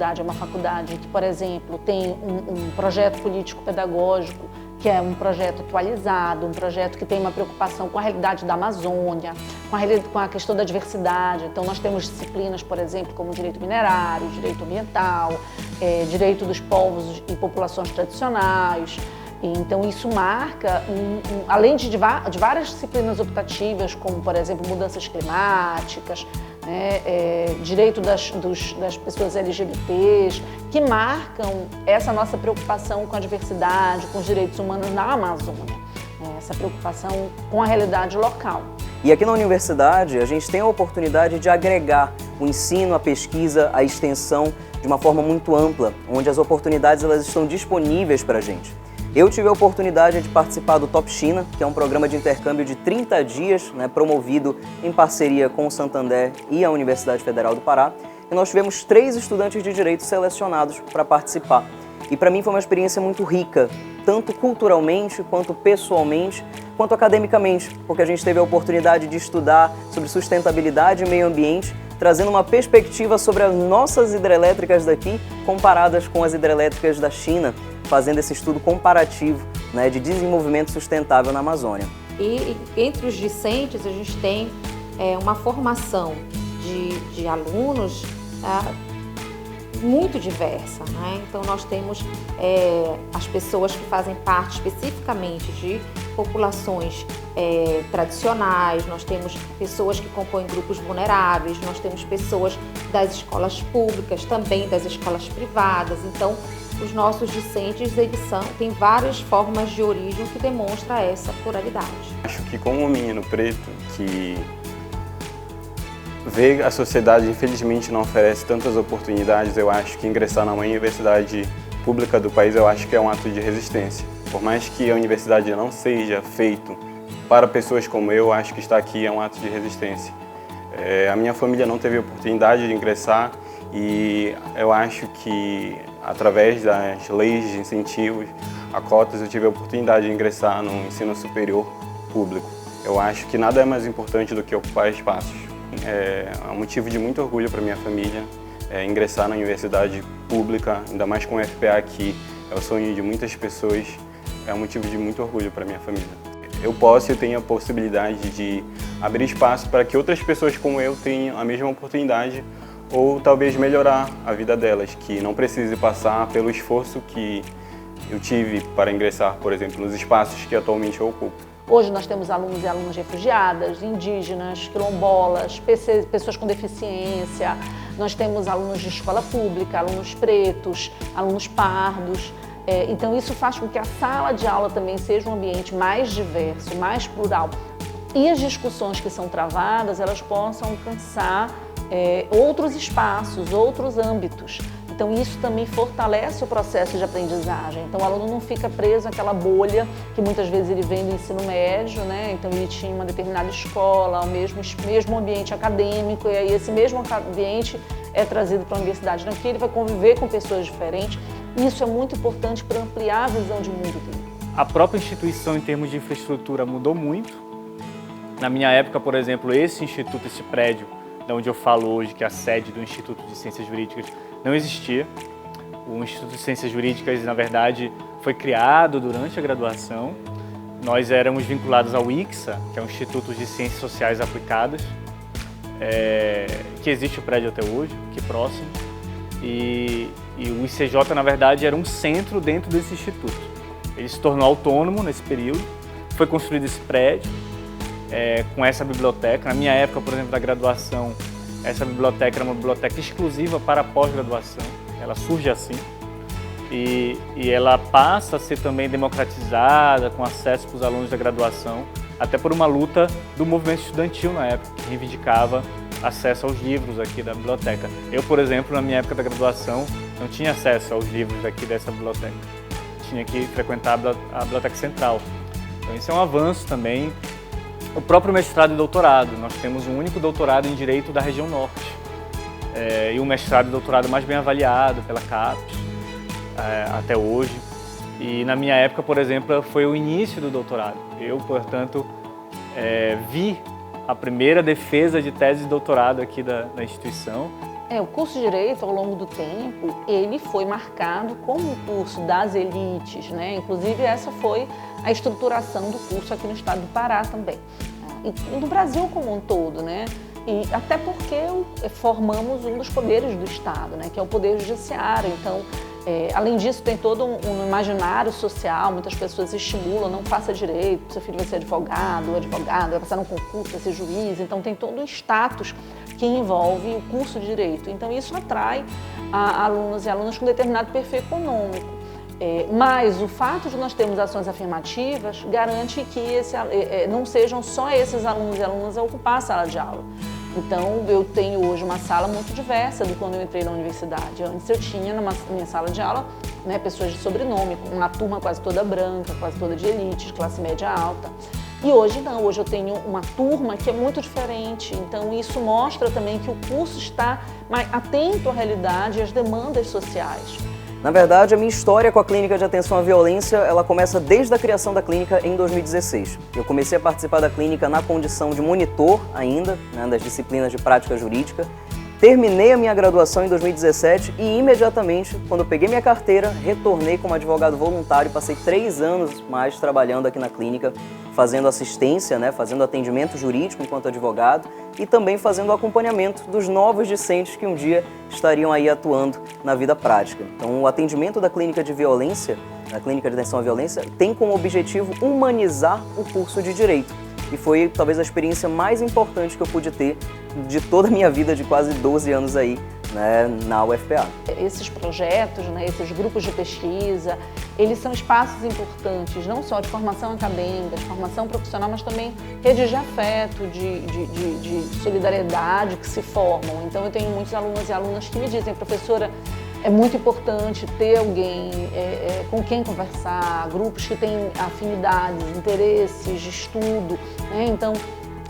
faculdade é uma faculdade que, por exemplo, tem um projeto político-pedagógico, que é um projeto atualizado, um projeto que tem uma preocupação com a realidade da Amazônia, com a questão da diversidade. Então, nós temos disciplinas, por exemplo, como direito minerário, direito ambiental, direito dos povos e populações tradicionais. Então, isso marca, além de várias disciplinas optativas, como, por exemplo, mudanças climáticas, né, direito das pessoas LGBTs, que marcam essa nossa preocupação com a diversidade, com os direitos humanos na Amazônia, né, essa preocupação com a realidade local. E aqui na universidade, a gente tem a oportunidade de agregar o ensino, a pesquisa, a extensão de uma forma muito ampla, onde as oportunidades elas estão disponíveis para a gente. Eu tive a oportunidade de participar do Top China, que é um programa de intercâmbio de 30 dias, né, promovido em parceria com o Santander e a Universidade Federal do Pará. E nós tivemos 3 estudantes de Direito selecionados para participar. E para mim foi uma experiência muito rica, tanto culturalmente, quanto pessoalmente, quanto academicamente, porque a gente teve a oportunidade de estudar sobre sustentabilidade e meio ambiente, trazendo uma perspectiva sobre as nossas hidrelétricas daqui comparadas com as hidrelétricas da China, fazendo esse estudo comparativo, né, de desenvolvimento sustentável na Amazônia. E entre os discentes a gente tem uma formação de alunos muito diversa, né? Então nós temos as pessoas que fazem parte especificamente de populações tradicionais, nós temos pessoas que compõem grupos vulneráveis, nós temos pessoas das escolas públicas, também das escolas privadas. Então os nossos discentes têm várias formas de origem que demonstram essa pluralidade. Acho que como um menino preto que vê a sociedade infelizmente não oferece tantas oportunidades, eu acho que ingressar na maior universidade pública do país eu acho que é um ato de resistência. Por mais que a universidade não seja feito para pessoas como eu, acho que estar aqui é um ato de resistência. A minha família não teve a oportunidade de ingressar e eu acho que através das leis de incentivos a cotas eu tive a oportunidade de ingressar no ensino superior público. Eu acho que nada é mais importante do que ocupar espaços. É um motivo de muito orgulho para minha família ingressar na universidade pública, ainda mais com o FPA, que é o sonho de muitas pessoas, é um motivo de muito orgulho para minha família. Eu posso e tenho a possibilidade de abrir espaço para que outras pessoas como eu tenham a mesma oportunidade ou talvez melhorar a vida delas, que não precise passar pelo esforço que eu tive para ingressar, por exemplo, nos espaços que atualmente eu ocupo. Hoje nós temos alunos e alunas refugiadas, indígenas, quilombolas, pessoas com deficiência, nós temos alunos de escola pública, alunos pretos, alunos pardos. Então isso faz com que a sala de aula também seja um ambiente mais diverso, mais plural. E as discussões que são travadas, elas possam alcançar outros espaços, outros âmbitos. Então isso também fortalece o processo de aprendizagem. Então o aluno não fica preso àquela bolha que muitas vezes ele vem do ensino médio, né? Então ele tinha uma determinada escola, o mesmo ambiente acadêmico, e aí esse mesmo ambiente é trazido para a universidade. Aqui ele vai conviver com pessoas diferentes. Isso é muito importante para ampliar a visão de mundo dele. A própria instituição em termos de infraestrutura mudou muito. Na minha época, por exemplo, esse instituto, esse prédio, de onde eu falo hoje, que é a sede do Instituto de Ciências Jurídicas, não existia. O Instituto de Ciências Jurídicas, na verdade, foi criado durante a graduação. Nós éramos vinculados ao ICSA, que é o Instituto de Ciências Sociais Aplicadas, que existe o prédio até hoje, aqui próximo. E o ICJ, na verdade, era um centro dentro desse instituto. Ele se tornou autônomo nesse período, foi construído esse prédio, com essa biblioteca. Na minha época, por exemplo, da graduação, essa biblioteca era uma biblioteca exclusiva para pós-graduação, ela surge assim, e ela passa a ser também democratizada, com acesso para os alunos da graduação, até por uma luta do movimento estudantil na época, que reivindicava acesso aos livros aqui da biblioteca. Eu, por exemplo, na minha época da graduação, não tinha acesso aos livros daqui dessa biblioteca, tinha que frequentar a biblioteca central. Então isso é um avanço também. O próprio mestrado e doutorado, nós temos um único doutorado em Direito da região Norte, e o mestrado e doutorado mais bem avaliado pela CAPES até hoje. E na minha época, por exemplo, foi o início do doutorado. Eu, portanto, vi a primeira defesa de tese de doutorado aqui da instituição, O curso de Direito, ao longo do tempo, ele foi marcado como um curso das elites, né? Inclusive, essa foi a estruturação do curso aqui no estado do Pará também. E no Brasil como um todo, né? E até porque formamos um dos poderes do Estado, né? Que é o Poder Judiciário. Então, além disso, tem todo um imaginário social, muitas pessoas estimulam, não faça direito, seu filho vai ser advogado, vai passar num concurso, vai ser juiz. Então, tem todo um status que envolve o curso de Direito. Então, isso atrai alunos e alunas com determinado perfil econômico. Mas o fato de nós termos ações afirmativas garante que não sejam só esses alunos e alunas a ocupar a sala de aula. Então, eu tenho hoje uma sala muito diversa do quando eu entrei na universidade. Antes eu tinha na minha sala de aula, né, pessoas de sobrenome, uma turma quase toda branca, quase toda de elite, de classe média alta. E hoje não, hoje eu tenho uma turma que é muito diferente. Então, isso mostra também que o curso está mais atento à realidade e às demandas sociais. Na verdade, a minha história com a Clínica de Atenção à Violência, ela começa desde a criação da clínica em 2016. Eu comecei a participar da clínica na condição de monitor ainda, né, das disciplinas de prática jurídica. Terminei a minha graduação em 2017 e imediatamente, quando eu peguei minha carteira, retornei como advogado voluntário. Passei 3 anos mais trabalhando aqui na clínica, fazendo assistência, né, fazendo atendimento jurídico enquanto advogado e também fazendo o acompanhamento dos novos discentes que um dia estariam aí atuando na vida prática. Então, o atendimento da clínica de violência, da Clínica de Atenção à Violência, tem como objetivo humanizar o curso de Direito. E foi talvez a experiência mais importante que eu pude ter de toda a minha vida de quase 12 anos aí, né, na UFPA. Esses projetos, né, esses grupos de pesquisa, eles são espaços importantes, não só de formação acadêmica, de formação profissional, mas também redes de afeto, de solidariedade que se formam. Então eu tenho muitos alunos e alunas que me dizem, professora, é muito importante ter alguém com quem conversar, grupos que têm afinidades, interesses de estudo, né? Então,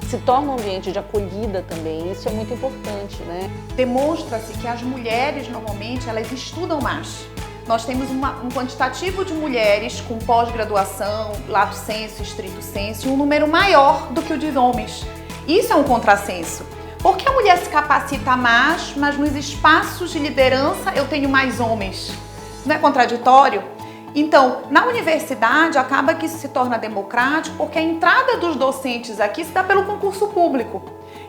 se torna um ambiente de acolhida também, isso é muito importante, né? Demonstra-se que as mulheres, normalmente, elas estudam mais. Nós temos um quantitativo de mulheres com pós-graduação, lato sensu, estrito sensu, um número maior do que o de homens. Isso é um contrassenso. Porque a mulher se capacita mais, mas nos espaços de liderança eu tenho mais homens? Não é contraditório? Então, na universidade acaba que isso se torna democrático porque a entrada dos docentes aqui se dá pelo concurso público.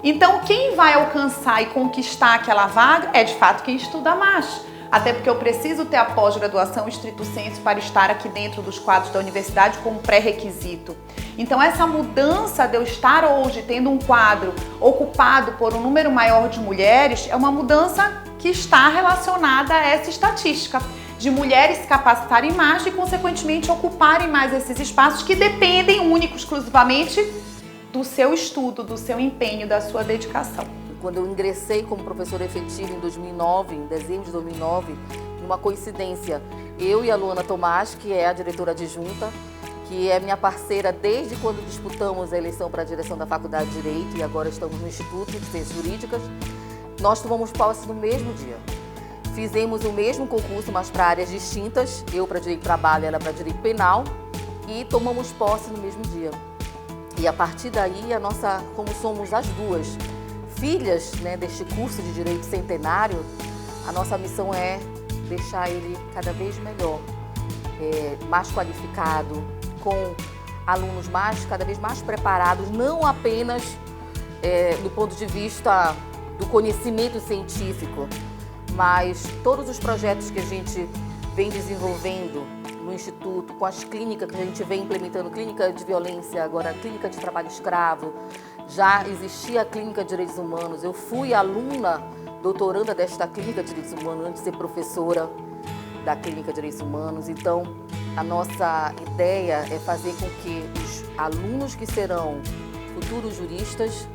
Então, quem vai alcançar e conquistar aquela vaga é de fato quem estuda mais. Até porque eu preciso ter a pós-graduação estrito sensu para estar aqui dentro dos quadros da universidade como pré-requisito. Então essa mudança de eu estar hoje tendo um quadro ocupado por um número maior de mulheres é uma mudança que está relacionada a essa estatística de mulheres se capacitarem mais e consequentemente ocuparem mais esses espaços que dependem único, exclusivamente do seu estudo, do seu empenho, da sua dedicação. Quando eu ingressei como professora efetiva em 2009, em dezembro de 2009, numa coincidência, eu e a Luana Tomás, que é a diretora adjunta, que é minha parceira desde quando disputamos a eleição para a direção da Faculdade de Direito e agora estamos no Instituto de Ciências Jurídicas, nós tomamos posse no mesmo dia. Fizemos o mesmo concurso, mas para áreas distintas, eu para Direito do Trabalho e ela para Direito Penal, e tomamos posse no mesmo dia. E a partir daí, como somos as duas filhas, né, deste curso de Direito Centenário, a nossa missão é deixar ele cada vez melhor, mais qualificado, com alunos cada vez mais preparados, não apenas do ponto de vista do conhecimento científico, mas todos os projetos que a gente vem desenvolvendo no Instituto, com as clínicas que a gente vem implementando, clínica de violência, agora clínica de trabalho escravo, já existia a Clínica de Direitos Humanos. Eu fui aluna, doutoranda desta Clínica de Direitos Humanos, antes de ser professora da Clínica de Direitos Humanos. Então, a nossa ideia é fazer com que os alunos que serão futuros juristas,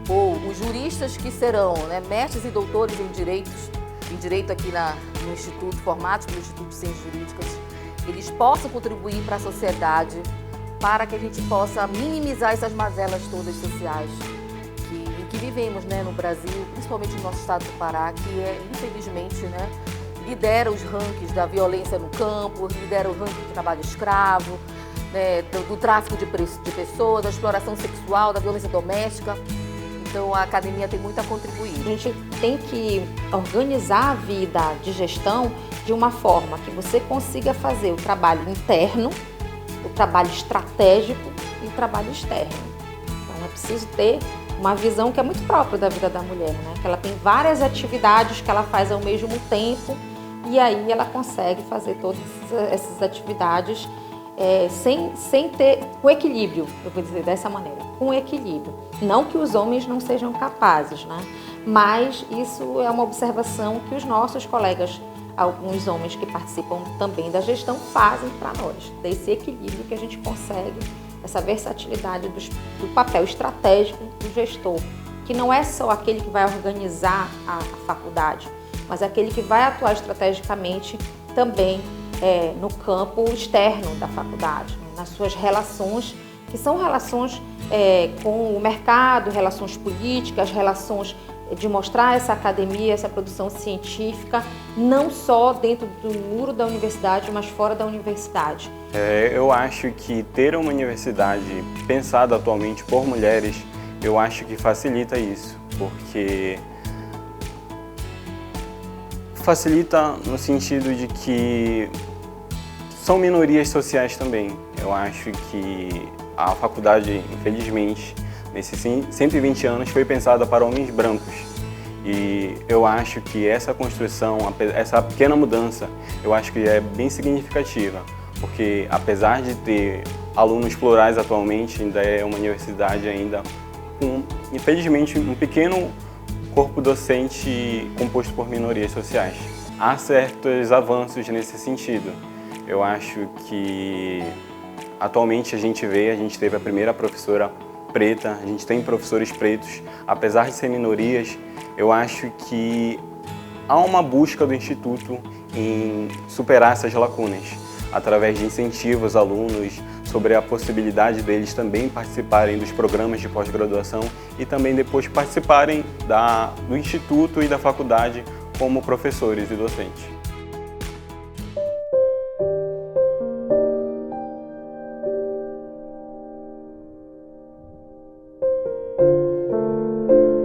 ou os juristas que serão, né, mestres e doutores em direito aqui no Instituto, formados pelo Instituto de Ciências Jurídicas, eles possam contribuir para a sociedade, para que a gente possa minimizar essas mazelas todas sociais em que vivemos, né, no Brasil, principalmente no nosso estado do Pará, que infelizmente, né, lidera os rankings da violência no campo, lidera o ranking do trabalho escravo, né, do tráfico de pessoas, da exploração sexual, da violência doméstica. Então a academia tem muito a contribuir. A gente tem que organizar a vida de gestão de uma forma que você consiga fazer o trabalho interno, o trabalho estratégico e o trabalho externo. Então é preciso ter uma visão que é muito própria da vida da mulher, né? Que ela tem várias atividades que ela faz ao mesmo tempo e aí ela consegue fazer todas essas atividades sem ter com equilíbrio, eu vou dizer dessa maneira, com equilíbrio. Não que os homens não sejam capazes, né? Mas isso é uma observação que os nossos colegas, alguns homens que participam também da gestão, fazem para nós, desse equilíbrio que a gente consegue, essa versatilidade do papel estratégico do gestor, que não é só aquele que vai organizar a faculdade, mas aquele que vai atuar estrategicamente também no campo externo da faculdade, né? Nas suas relações, que são relações com o mercado, relações políticas, relações de mostrar essa academia, essa produção científica, não só dentro do muro da universidade, mas fora da universidade. Eu acho que ter uma universidade pensada atualmente por mulheres, eu acho que facilita isso, porque facilita no sentido de que são minorias sociais também. Eu acho que a faculdade, infelizmente, nesses 120 anos foi pensada para homens brancos. E eu acho que essa construção, essa pequena mudança, eu acho que é bem significativa. Porque apesar de ter alunos plurais atualmente, ainda é uma universidade ainda com, infelizmente, um pequeno corpo docente composto por minorias sociais. Há certos avanços nesse sentido. Eu acho que atualmente a gente teve a primeira professora preta, a gente tem professores pretos, apesar de ser minorias, eu acho que há uma busca do Instituto em superar essas lacunas, através de incentivos aos alunos, sobre a possibilidade deles também participarem dos programas de pós-graduação e também depois participarem do Instituto e da faculdade como professores e docentes.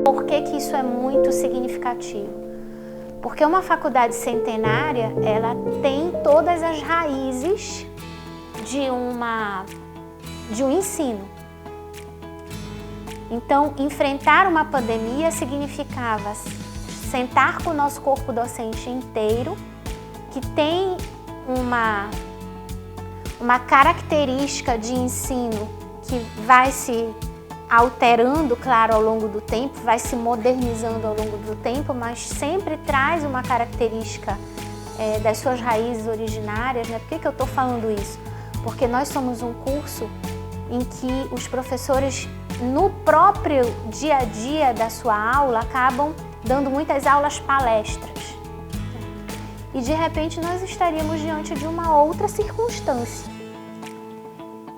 Por que que isso é muito significativo? Porque uma faculdade centenária, ela tem todas as raízes de um ensino. Então, enfrentar uma pandemia significava sentar com o nosso corpo docente inteiro, que tem uma característica de ensino que vai se alterando, claro, ao longo do tempo, vai se modernizando ao longo do tempo, mas sempre traz uma característica das suas raízes originárias, né? Por que eu estou falando isso? Porque nós somos um curso em que os professores, no próprio dia a dia da sua aula, acabam dando muitas aulas palestras. E de repente nós estaríamos diante de uma outra circunstância.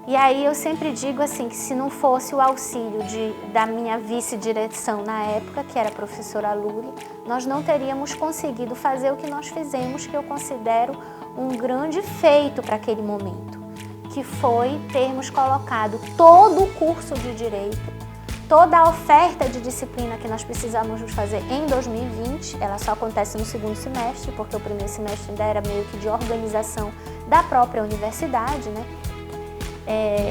E aí eu sempre digo assim, que se não fosse o auxílio da minha vice-direção na época, que era a professora Luli, nós não teríamos conseguido fazer o que nós fizemos, que eu considero um grande feito para aquele momento, que foi termos colocado todo o curso de Direito, toda a oferta de disciplina que nós precisamos fazer em 2020, ela só acontece no segundo semestre, porque o primeiro semestre ainda era meio que de organização da própria universidade, né?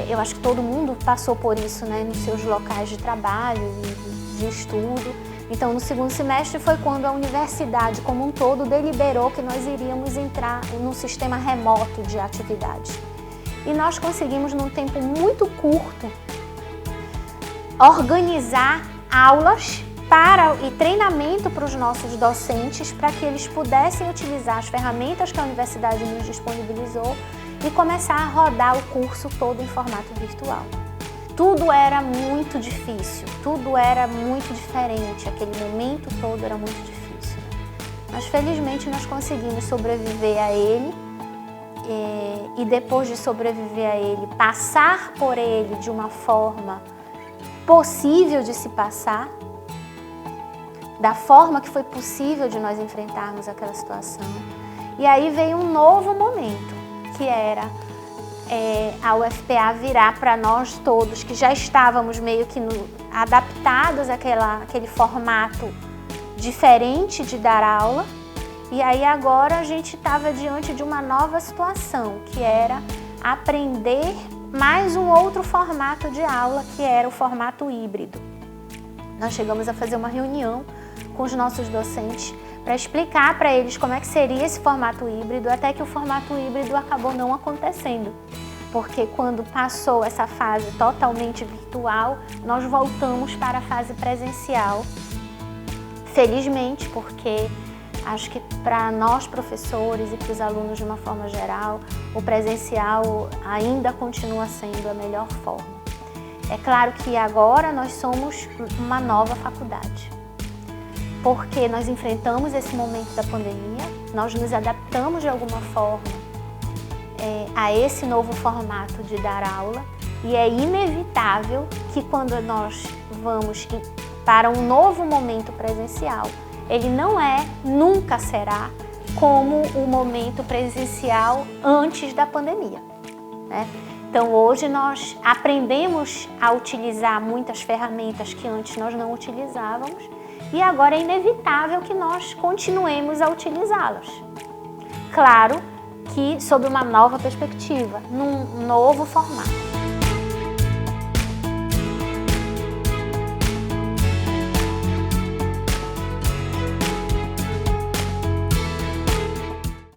Eu acho que todo mundo passou por isso, né, nos seus locais de trabalho e de estudo. Então, no segundo semestre foi quando a universidade como um todo deliberou que nós iríamos entrar num sistema remoto de atividade. E nós conseguimos, num tempo muito curto, organizar aulas e treinamento para os nossos docentes, para que eles pudessem utilizar as ferramentas que a universidade nos disponibilizou e começar a rodar o curso todo em formato virtual. Tudo era muito difícil, tudo era muito diferente, aquele momento todo era muito difícil. Mas felizmente nós conseguimos sobreviver a ele e depois de sobreviver a ele, passar por ele de uma forma possível de se passar, da forma que foi possível de nós enfrentarmos aquela situação. E aí veio um novo momento, que era a UFPA virá para nós todos, que já estávamos meio que adaptados àquele formato diferente de dar aula, e aí agora a gente estava diante de uma nova situação, que era aprender mais um outro formato de aula, que era o formato híbrido. Nós chegamos a fazer uma reunião com os nossos docentes para explicar para eles como é que seria esse formato híbrido, até que o formato híbrido acabou não acontecendo. Porque quando passou essa fase totalmente virtual, nós voltamos para a fase presencial. Felizmente, porque acho que para nós professores e para os alunos de uma forma geral, o presencial ainda continua sendo a melhor forma. É claro que agora nós somos uma nova faculdade, porque nós enfrentamos esse momento da pandemia, nós nos adaptamos de alguma forma a esse novo formato de dar aula, e é inevitável que quando nós vamos para um novo momento presencial, ele nunca será como o momento presencial antes da pandemia, né? Então hoje nós aprendemos a utilizar muitas ferramentas que antes nós não utilizávamos, e agora é inevitável que nós continuemos a utilizá-las. Claro que sob uma nova perspectiva, num novo formato.